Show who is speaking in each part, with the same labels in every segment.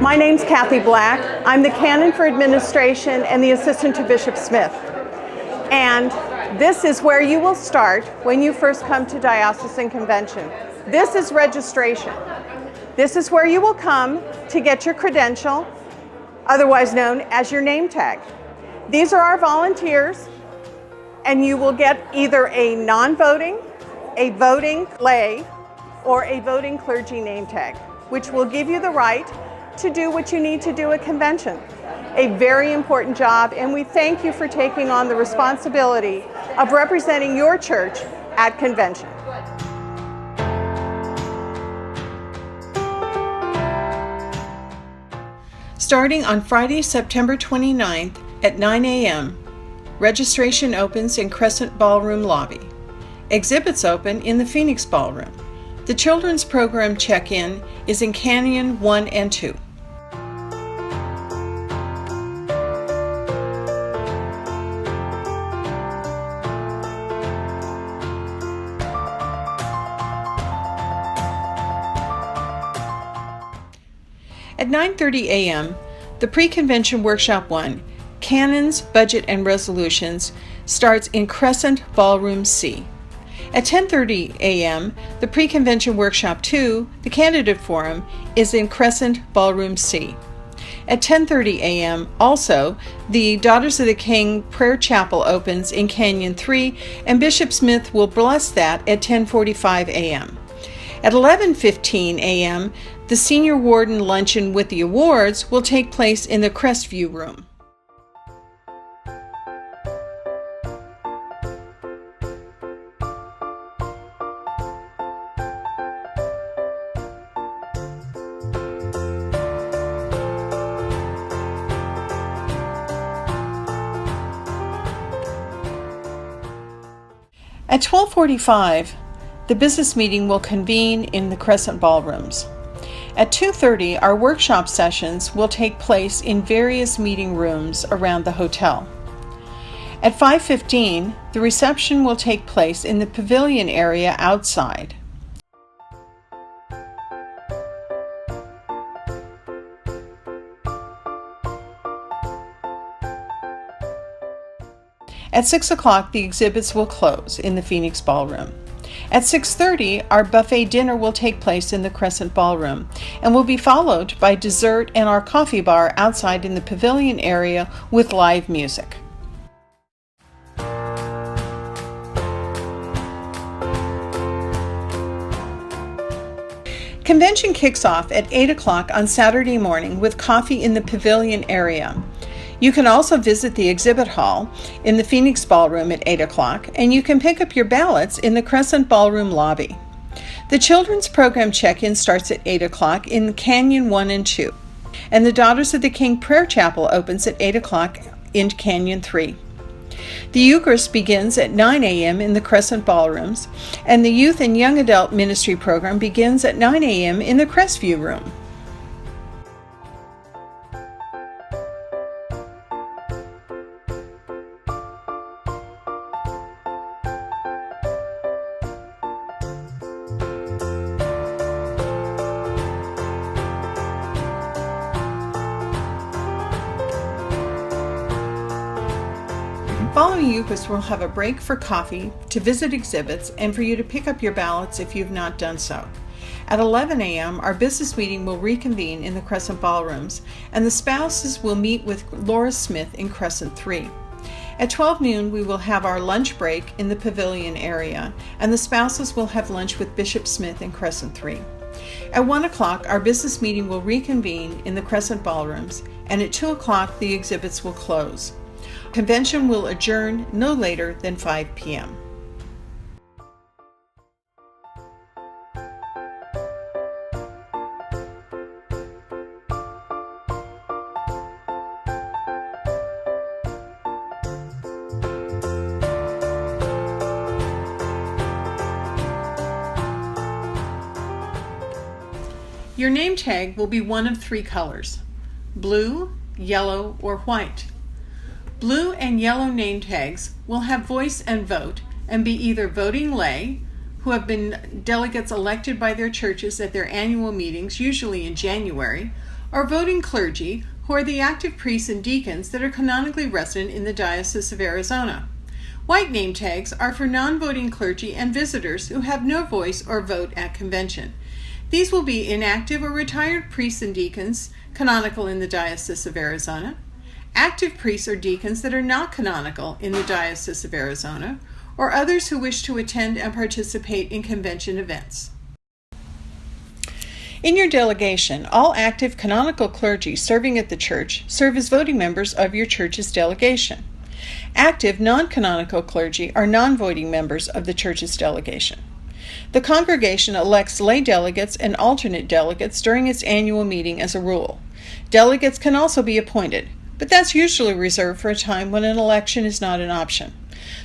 Speaker 1: My name's Kathy Black. I'm the Canon for Administration and the Assistant to Bishop Smith. And this is where you will start when you first come to Diocesan Convention. This is registration. This is where you will come to get your credential, otherwise known as your name tag. These are our volunteers, and you will get either a non-voting, a voting lay, or a voting clergy name tag, which will give you the right to do what you need to do at convention. A very important job, and we thank you for taking on the responsibility of representing your church at convention. Starting on Friday, September 29th at 9 a.m., registration opens in Crescent Ballroom lobby. Exhibits open in the Phoenix Ballroom. The children's program check-in is in Canyon 1 and 2. At 9:30 a.m., the Pre-Convention Workshop 1, Canons, Budget, and Resolutions, starts in Crescent Ballroom C. At 10:30 a.m., the Pre-Convention Workshop 2, the Candidate Forum, is in Crescent Ballroom C. At 10:30 a.m., also, the Daughters of the King Prayer Chapel opens in Canyon 3, and Bishop Smith will bless that at 10:45 a.m. At 11:15 a.m., the Senior Warden Luncheon with the awards will take place in the Crestview Room. At 12:45, the business meeting will convene in the Crescent Ballrooms. At 2:30, our workshop sessions will take place in various meeting rooms around the hotel. At 5:15, the reception will take place in the pavilion area outside. At 6 o'clock, the exhibits will close in the Phoenix Ballroom. At 6:30, our buffet dinner will take place in the Crescent Ballroom and will be followed by dessert and our coffee bar outside in the pavilion area with live music. Convention kicks off at 8 o'clock on Saturday morning with coffee in the pavilion area. You can also visit the exhibit hall in the Phoenix Ballroom at 8 o'clock, and you can pick up your ballots in the Crescent Ballroom lobby. The children's program check-in starts at 8 o'clock in Canyon 1 and 2, and the Daughters of the King Prayer Chapel opens at 8 o'clock in Canyon 3. The Eucharist begins at 9 a.m. in the Crescent Ballrooms, and the Youth and Young Adult Ministry program begins at 9 a.m. in the Crestview Room. Following Eucharist, we'll have a break for coffee, to visit exhibits, and for you to pick up your ballots if you've not done so. At 11 a.m., our business meeting will reconvene in the Crescent Ballrooms, and the spouses will meet with Laura Smith in Crescent 3. At 12 noon, we will have our lunch break in the pavilion area, and the spouses will have lunch with Bishop Smith in Crescent 3. At 1 o'clock, our business meeting will reconvene in the Crescent Ballrooms, and at 2 o'clock, the exhibits will close. Convention will adjourn no later than 5 p.m. Your name tag will be one of three colors: blue, yellow, or white. Blue and yellow name tags will have voice and vote and be either voting lay, who have been delegates elected by their churches at their annual meetings, usually in January, are voting clergy, who are the active priests and deacons that are canonically resident in the Diocese of Arizona. White name tags are for non-voting clergy and visitors who have no voice or vote at convention. These will be inactive or retired priests and deacons canonical in the Diocese of Arizona, active priests or deacons that are not canonical in the Diocese of Arizona, or others who wish to attend and participate in convention events. In your delegation, all active canonical clergy serving at the church serve as voting members of your church's delegation. Active non-canonical clergy are non-voting members of the church's delegation. The congregation elects lay delegates and alternate delegates during its annual meeting as a rule. Delegates can also be appointed, but that's usually reserved for a time when an election is not an option.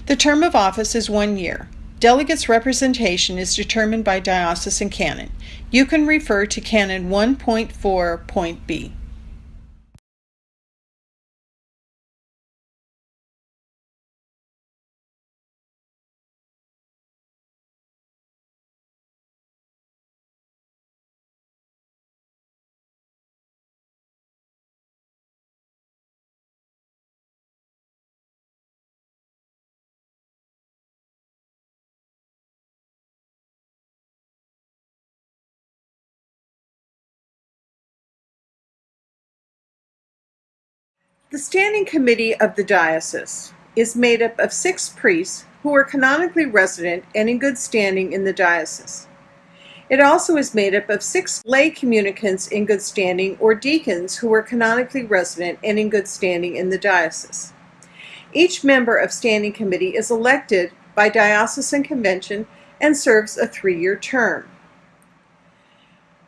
Speaker 1: The term of office is 1 year. Delegates' representation is determined by diocesan canon. You can refer to Canon 1.4.b. The Standing Committee of the Diocese is made up of 6 priests who are canonically resident and in good standing in the diocese. It also is made up of 6 lay communicants in good standing or deacons who are canonically resident and in good standing in the diocese. Each member of Standing Committee is elected by Diocesan Convention and serves a 3-year term.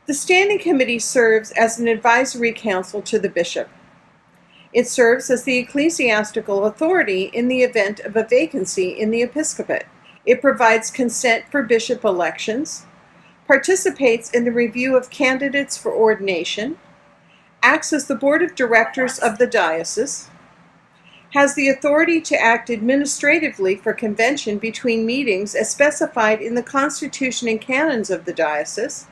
Speaker 1: The Standing Committee serves as an advisory council to the bishop. It serves as the ecclesiastical authority in the event of a vacancy in the episcopate. It provides consent for bishop elections, participates in the review of candidates for ordination, acts as the board of directors of the diocese, has the authority to act administratively for convention between meetings as specified in the constitution and canons of the diocese,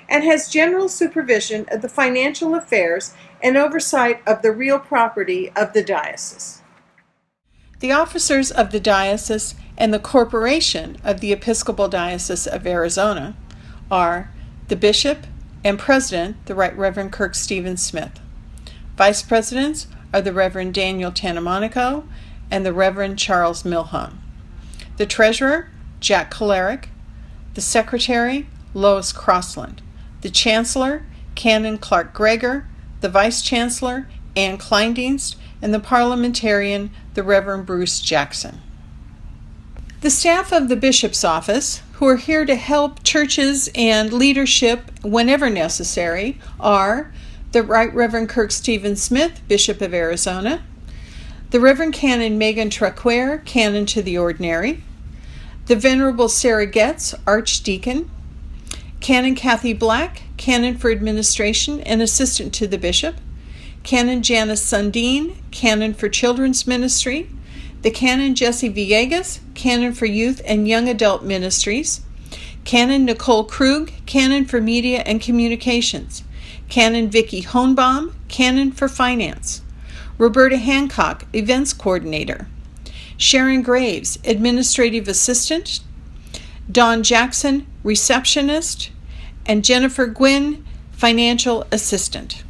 Speaker 1: and has general supervision of the financial affairs and oversight of the real property of the diocese. The officers of the diocese and the corporation of the Episcopal Diocese of Arizona are the bishop and president, the Right Reverend Kirk Stephen Smith. Vice presidents are the Reverend Daniel Tanamonico and the Reverend Charles Milham. The treasurer, Jack Kolaric. The secretary, Lois Crossland. The chancellor, Canon Clark Greger. The vice chancellor, Ann Kleindienst, and the parliamentarian, the Reverend Bruce Jackson. The staff of the bishop's office, who are here to help churches and leadership whenever necessary, are the Right Reverend Kirk Stephen Smith, Bishop of Arizona, the Reverend Canon Megan Traquair, Canon to the Ordinary, the Venerable Sarah Getz, Archdeacon, Canon Kathy Black, Canon for Administration and Assistant to the Bishop, Canon Janice Sundin, Canon for Children's Ministry, the Canon Jesse Villegas, Canon for Youth and Young Adult Ministries, Canon Nicole Krug, Canon for Media and Communications, Canon Vicki Hohenbaum, Canon for Finance, Roberta Hancock, Events Coordinator, Sharon Graves, Administrative Assistant, Don Jackson, Receptionist, and Jennifer Gwynn, Financial Assistant.